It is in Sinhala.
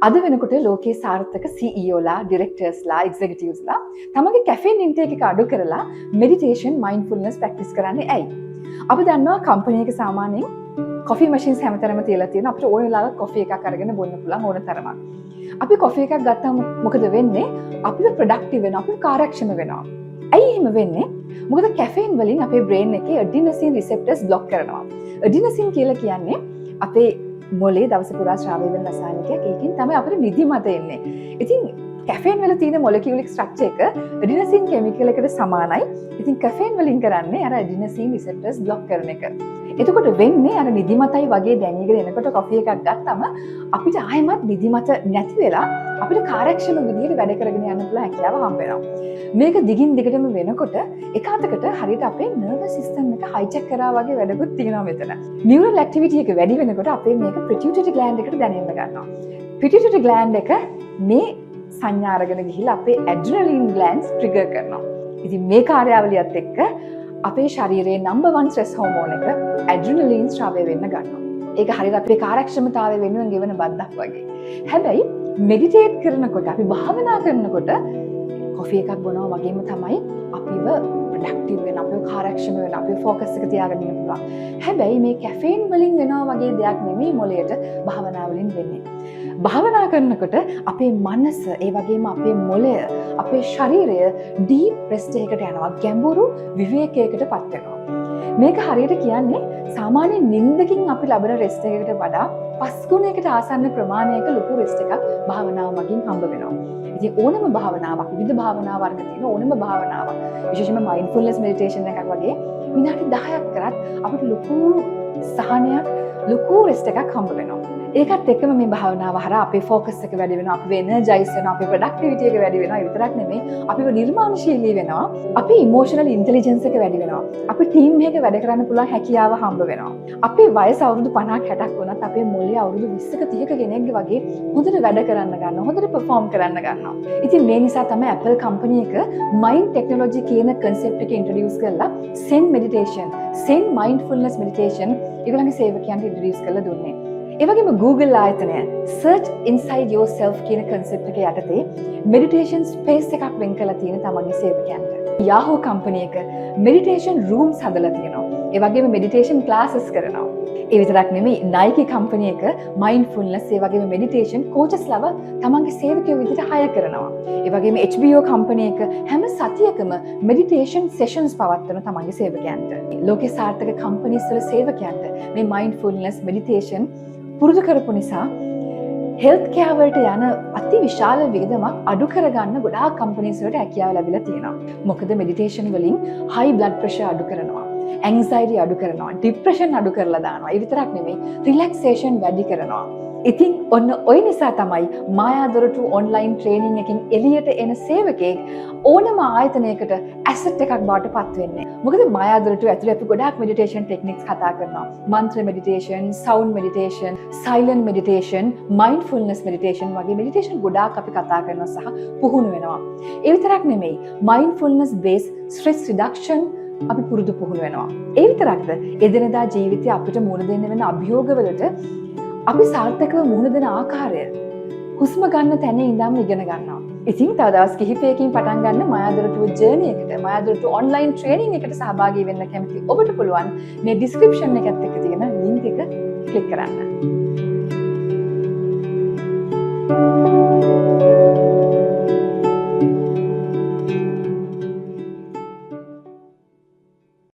අද වෙනකොට ලෝකයේ සාර්ථක CEOලා, directorsලා, executiveස්ලා තමගේ caffeine intake එක අඩු කරලා meditation, mindfulness practice කරන්නේ ඇයි? අපි දන්නවා කම්පැනි එක සාමාන්‍යයෙන් coffee machines හැමතැනම තියලා තියෙනවා. අපිට ඕන වෙලාවක coffee එකක් අරගෙන බොන්න පුළුවන් ඕන තරමක්. අපි coffee එකක් ගත්තාම මොකද වෙන්නේ? අපිව productive වෙනවා, අපිව කාර්යක්ෂම වෙනවා. ඇයි එහෙම වෙන්නේ? මොකද caffeine වලින් අපේ brain එකේ adenosine receptors block කරනවා. adenosine කියලා කියන්නේ අපේ මොලේ දවස පුරා ශ්‍රාවය වෙන රසායනිකයක්. ඒකෙන් තමයි අපිට නිදිමත එන්නේ. ඉතින් කැෆේන් වල තියෙන මොලිකියුලික් ස්ට්‍රක්චර් එක ඇඩිනසින් කෙමිකල් එකට සමානයි. ඉතින් කැෆේන් වලින් කරන්නේ අර ඇඩිනසින් රිසෙප්ටර්ස් બ્લોක් කරන එක. එතකොට වෙන්නේ අර නිදිමතයි වගේ දැනීගෙන එනකොට කොෆි එකක් ගත්තම අපිට ආයෙමත් නිදිමත නැති වෙලා අපිට කාර්යක්ෂම විදිහට වැඩ කරගෙන යන්න පුළුවන් හැකියාව හම්බ වෙනවා. මේක දිගින් දිගටම වෙනකොට එකwidehat හරියට අපේ නර්වස් සිස්ටම් එක හයිජැක් කරා වගේ වැඩකුත් තියෙනවා මෙතන. නියුරල් ඇක්ටිවිටි එක වැඩි වෙනකොට අපේ මේක පිටියුටරි ග්ලෑන්ඩ් එකට දැනෙන්න ගන්නවා. පිටියුටරි ග්ලෑන්ඩ් එක මේ සංඥා අරගෙන ගිහිල්ලා අපේ ඇඩ්‍රිනලින් ග්ලෑන්ඩ්ස් ට්‍රිගර් කරනවා. ඉතින් මේ කාර්යාවලියත් එක්ක අපේ ශරීරයේ නම්බර් 1 ස්ට්‍රෙස් හෝමෝන් එක ඇඩ්‍රිනලින් ස්‍රාවය වෙන්න ගන්නවා. ඒක හරියට අපේ කාර්යක්ෂමතාවය වෙනුවෙන් ගෙවන බද්දක් වගේ. හැබැයි මෙඩිටේට් කරනකොට අපි භාවනා කරනකොට කොෆි එකක් බොනවා වගේම තමයි අපිව ප්‍රොඩක්ටිව් වෙන, අපිව කාර්යක්ෂම වෙන, අපිව ફોකස් එක තියාගෙන ඉන්න පුළුවන්. හැබැයි මේ කැෆේන් වලින් වෙනවා වගේ දෙයක් නෙමෙයි මොළයට භාවනා වලින් වෙන්නේ. භාවනා කරනකොට අපේ මනස, ඒ වගේම අපේ මොළය, අපේ ශරීරය ඩීප් රෙස්ට් එකකට යනවා, ගැඹුරු විවේකයකට පත් වෙනවා. මේක හරියට කියන්නේ සාමාන්‍ය නිින්දකින් අපි ලබන රෙස්ට් එකකට වඩා 5 ගුණයකට ආසන්න ප්‍රමාණයක ලොකු රෙස්ට් එකක් භාවනාව මගින් හම්බ වෙනවා. ඉතින් ඕනම භාවනාවක්, විවිධ භාවනා වර්ග තියෙන ඕනම භාවනාවක්, විශේෂයෙන්ම mindfulness meditation එකක් වගේ විනාඩි 10ක් කරත් අපිට ලොකු සහනයක්, ලොකු රෙස්ට් එකක් හම්බ වෙනවා. ඒකත් එක්කම මේ භාවනාව හරහා අපේ ફોකස් එක වැඩි වෙනවා, අපි එනර්ජයිස් වෙනවා, අපේ ප්‍රොඩක්ටිවිටි එක වැඩි වෙනවා. ඒ විතරක් නෙමෙයි, අපිව නිර්මාණශීලී වෙනවා, අපේ ඉමෝෂනල් ඉන්ටෙලිජන්ස් එක වැඩි වෙනවා, අපි ටීම් එකක වැඩ කරන්න පුළුවන් හැකියාව හම්බ වෙනවා. අපේ වයස අවුරුදු 50ක් 60ක් වුණත් අපේ මොළය අවුරුදු 20ක 30ක කෙනෙක්ගේ වගේ හොඳට වැඩ කරන්න ගන්නවා, හොඳට perform කරන්න ගන්නවා. ඉතින් මේ නිසා තමයි Apple company එක mind technology කියන concept එක introduce කරලා Zen meditation, Zen mindfulness meditation ඒගොල්ලන්ගේ සේවකයන්ට introduce කරලා දුන්නේ. ඒ වගේම Google ආයතනය search inside yourself කියන concept එක යටතේ meditation space එකක් වෙන් කරලා තියෙන තමන්ගේ සේවකයන්ට. Yahoo company එක meditation rooms හදලා තියෙනවා. ඒ වගේම meditation classes කරනවා. ඒ විතරක් නෙමෙයි, Nike company එක mindfulness ඒ වගේම meditation coaches ලව තමන්ගේ සේවකයෝ විදිහට hire කරනවා. ඒ වගේම HBO company එක හැම සතියකම meditation sessions පවත්වන තමන්ගේ සේවකයන්ට. ලෝකේ සාර්ථක companies වල සේවකයන්ට මේ mindfulness meditation පුරුදු කරපු නිසා හෙල්ත් කෙයාර් වලට යන අති විශාල වියදමක් අඩු කරගන්න ගොඩාක් කම්පනීස් වලට හැකියාව ලැබිලා තියෙනවා. මොකද මෙඩිටේෂන් වලින් හයි බ්ලඩ් ප්‍රෙෂර් අඩු කරනවා, ඇන්සයිටි අඩු කරනවා, ડિප්‍රෙෂන් අඩු කරලා දානවා. ඒ විතරක් නෙමෙයි, රිලැක්සේෂන් වැඩි කරනවා. ඉතින් ඔන්න ඔය නිසා තමයි මායා දොරටු ඔන්ලයින් ට්‍රේනින් එකකින් එළියට එන සේවකයෙක් ඕනම ආයතනයකට ඇසට් එකක් බවට පත් වෙන්නේ. මොකද මායා දොරටු ඇතුලේ අපි ගොඩාක් මෙඩිටේෂන් ටෙක්නික්ස් කතා කරනවා. මන්ත්‍ර meditation, sound meditation, silent meditation, mindfulness meditation වගේ මෙඩිටේෂන් ගොඩාක් අපි කතා කරනවා සහ පුහුණු වෙනවා. ඒ විතරක් නෙමෙයි, මයින්ඩ්ෆුල්නස් බේස් ස්ට්‍රෙස් රිඩක්ෂන් අපි පුරුදු පුහුණු වෙනවා. ඒ විතරක්ද එදිනෙදා ජීවිතේ අපිට මුහුණ දෙන්න වෙන අභියෝගවලට අපි සාර්ථකව මුහුණ දෙන ආකාරය හුස්ම ගන්න තැන ඉඳන්ම ඉගෙන ගන්නවා. ඉතින් තව දවස් කිහිපයකින් පටන් ගන්න මායාදොරටුව ජර්නි එකට, මායාදොරටුව ඔන්ලයින් ට්‍රේනින් එකට සහභාගී වෙන්න කැමති ඔබට පුළුවන් මේ ඩිස්ක්‍රිප්ෂන් එකත් එක්ක තියෙන ලින්ක් එක ක්ලික් කරන්න.